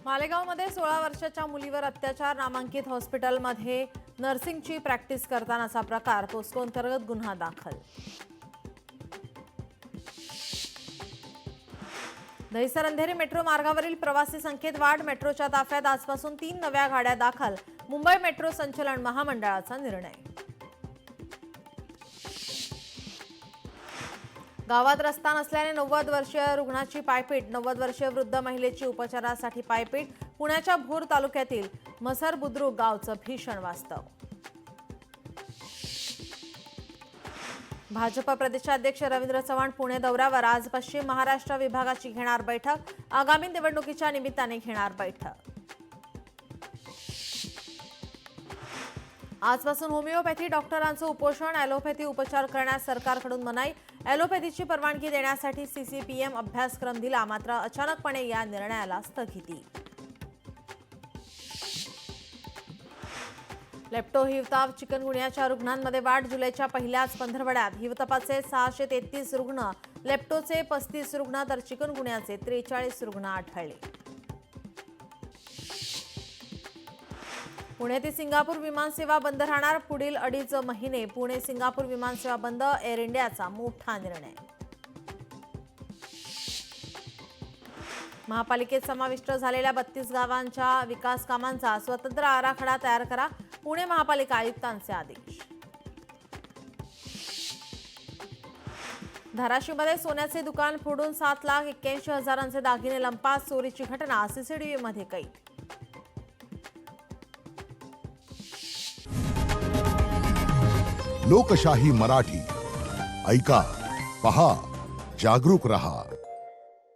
मालेगावमध्ये 16 वर्षाच्या मुलीवर अत्याचार, नामांकित हॉस्पिटलमध्ये नर्सिंगची प्रॅक्टिस करतानाचा प्रकार, पोस्को अंतर्गत गुन्हा दाखल। दहिसर अंधेरी मेट्रो मार्गावरील प्रवासी संख्येत वाढ, मेट्रोच्या ताफ्यात आजपासून 3 नव्या गाड्या दाखल, मुंबई मेट्रो संचलन महामंडळाचा निर्णय। गावात रस्ता नसल्याने 90 वर्षीय रुग्णाची पायपीट, 90 वर्षीय वृद्ध महिलेची उपचारासाठी पायपीट, पुण्याच्या भोर तालुक्यातील मसर बुद्रुक गावचं भीषण वास्तव। भाजप प्रदेशाध्यक्ष रवींद्र चव्हाण पुणे दौऱ्यावर, आज पश्चिम महाराष्ट्र विभागाची घेणार बैठक, आगामी निवडणुकीच्या निमित्ताने घेणार बैठक। आजपासून होमिओपॅथी डॉक्टरांचं उपोषण, ॲलोपॅथी उपचार करण्यास सरकारकडून मनाई, ॲलोपॅथीची परवानगी देण्यासाठी सीसीपीएम अभ्यासक्रम दिला, मात्र अचानकपणे या निर्णयाला स्थगिती। लेप्टो हिवताप चिकनगुनियाच्या रुग्णांमध्ये वाढ, जुलैच्या पहिल्याच पंधरवड्यात हिवतापाचे 633 रुग्ण, लेप्टोचे 35 रुग्ण तर चिकनगुनियाचे 43 रुग्ण आढळले। पुणे ते सिंगापूर विमानसेवा बंद राहणार, पुढील 2.5 महिने पुणे सिंगापूर विमानसेवा बंद, एअर इंडियाचा मोठा निर्णय। महापालिकेत समाविष्ट झालेल्या 32 गावांच्या विकास कामांचा स्वतंत्र आराखडा तयार करा, पुणे महापालिका आयुक्तांचे आदेश। धाराशिवमध्ये सोन्याचे दुकान फोडून 7,81,000चे दागिने लंपास, चोरीची घटना सीसीटीव्हीमध्ये कैद। लोकशाही मराठी ऐका, पहा, जागरूक रहा।